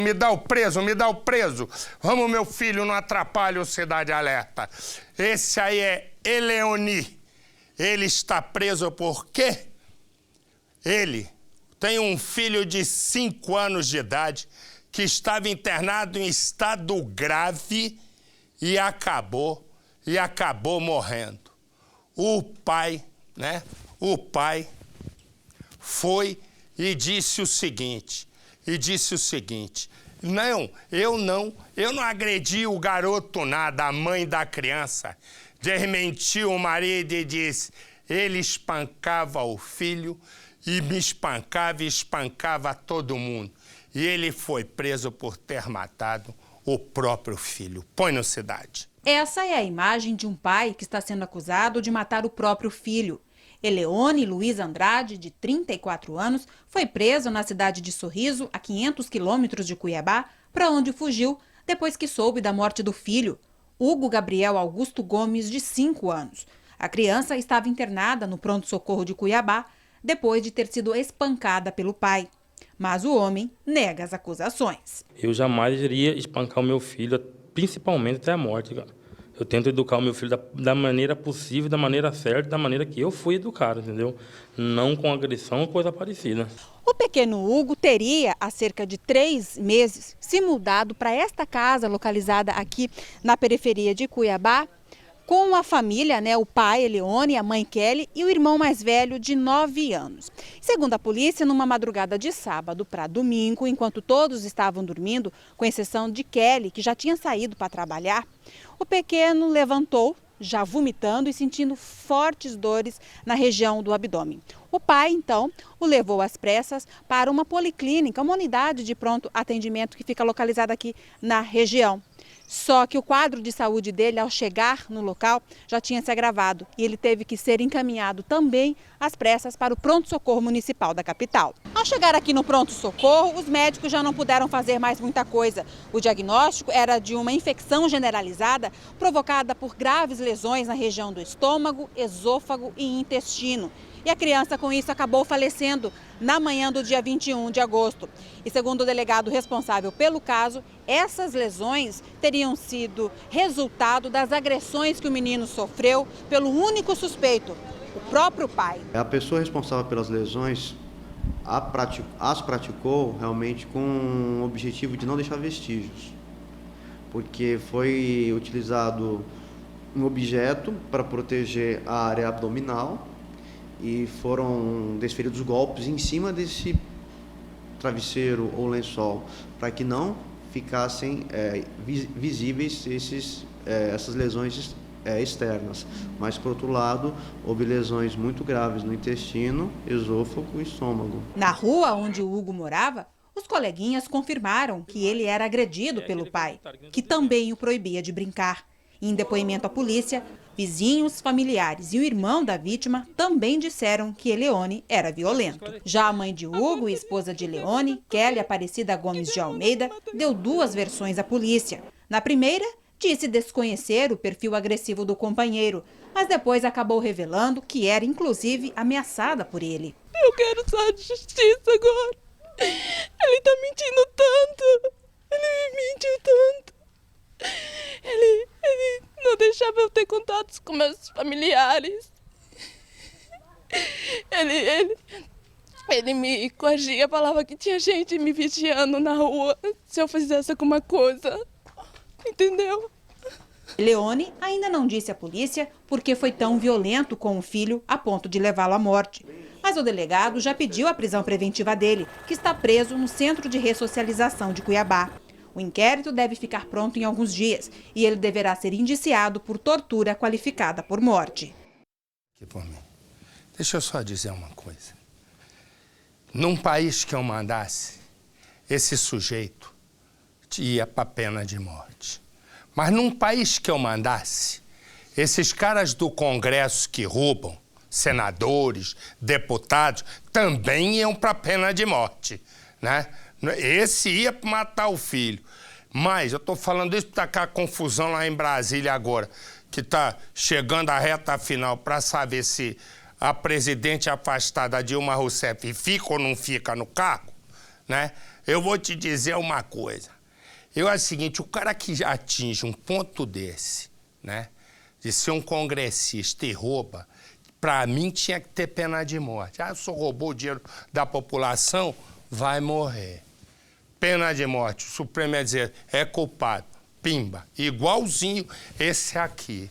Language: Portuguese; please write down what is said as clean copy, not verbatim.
Me dá o preso, me dá o preso. Vamos, meu filho, não atrapalhe o Cidade Alerta. Esse aí é Eleoni. Ele está preso por quê? Ele tem um filho de 5 anos de idade que estava internado em estado grave e acabou morrendo. O pai, né? O pai foi e disse o seguinte, não, eu não agredi o garoto nada, a mãe da criança. Desmentiu o marido e disse, ele espancava o filho e me espancava e espancava todo mundo. E ele foi preso por ter matado o próprio filho. Põe no Cidade. Essa é a imagem de um pai que está sendo acusado de matar o próprio filho. Eleone Luiz Andrade, de 34 anos, foi preso na cidade de Sorriso, a 500 quilômetros de Cuiabá, para onde fugiu depois que soube da morte do filho, Hugo Gabriel Augusto Gomes, de 5 anos. A criança estava internada no pronto-socorro de Cuiabá depois de ter sido espancada pelo pai. Mas o homem nega as acusações. Eu jamais iria espancar o meu filho, principalmente até a morte, cara. Eu tento educar o meu filho da maneira possível, da maneira certa, da maneira que eu fui educado, entendeu? Não com agressão ou coisa parecida. O pequeno Hugo teria, há cerca de 3 meses, se mudado para esta casa localizada aqui na periferia de Cuiabá, com a família, o pai, Eleone, a mãe, Kelly, e o irmão mais velho, de 9 anos. Segundo a polícia, numa madrugada de sábado para domingo, enquanto todos estavam dormindo, com exceção de Kelly, que já tinha saído para trabalhar, o pequeno levantou, já vomitando e sentindo fortes dores na região do abdômen. O pai, então, o levou às pressas para uma policlínica, uma unidade de pronto atendimento que fica localizada aqui na região. Só que o quadro de saúde dele, ao chegar no local, já tinha se agravado e ele teve que ser encaminhado também às pressas para o pronto-socorro municipal da capital. Ao chegar aqui no pronto-socorro, os médicos já não puderam fazer mais muita coisa. O diagnóstico era de uma infecção generalizada provocada por graves lesões na região do estômago, esôfago e intestino. E a criança, com isso, acabou falecendo na manhã do dia 21 de agosto. E segundo o delegado responsável pelo caso, essas lesões teriam sido resultado das agressões que o menino sofreu pelo único suspeito, o próprio pai. A pessoa responsável pelas lesões as praticou realmente com o objetivo de não deixar vestígios, porque foi utilizado um objeto para proteger a área abdominal e foram desferidos golpes em cima desse travesseiro ou lençol, para que não ficassem visíveis essas lesões externas. Mas, por outro lado, houve lesões muito graves no intestino, esôfago e estômago. Na rua onde o Hugo morava, os coleguinhas confirmaram que ele era agredido pelo pai, que também o proibia de brincar. Em depoimento à polícia, vizinhos, familiares e o irmão da vítima também disseram que Eleone era violento. Já a mãe de Hugo e esposa de Eleone, Kelly Aparecida Gomes de Almeida, deu 2 versões à polícia. Na primeira, disse desconhecer o perfil agressivo do companheiro, mas depois acabou revelando que era, inclusive, ameaçada por ele. Eu quero só de justiça agora. Ele tá mentindo tanto. Ele me mentiu tanto. Ele não deixava eu ter contatos com meus familiares. Ele me coagia, falava que tinha gente me vigiando na rua se eu fizesse alguma coisa. Entendeu? Eleone ainda não disse à polícia por que foi tão violento com o filho a ponto de levá-lo à morte. Mas o delegado já pediu a prisão preventiva dele, que está preso no Centro de Ressocialização de Cuiabá. O inquérito deve ficar pronto em alguns dias e ele deverá ser indiciado por tortura qualificada por morte. Deixa eu só dizer uma coisa. Num país que eu mandasse, esse sujeito ia para a pena de morte. Mas num país que eu mandasse, esses caras do Congresso que roubam, senadores, deputados, também iam para a pena de morte, né? Esse ia matar o filho. Mas eu estou falando isso para tacar confusão lá em Brasília agora, que está chegando à reta final para saber se a presidente afastada Dilma Rousseff fica ou não fica no cargo, né? eu vou te dizer uma coisa. É o seguinte, o cara que atinge um ponto desse, né, de ser um congressista e rouba, para mim tinha que ter pena de morte. Ah, só roubou o dinheiro da população, vai morrer. Pena de morte, o Supremo ia dizer, é culpado. Pimba, igualzinho esse aqui.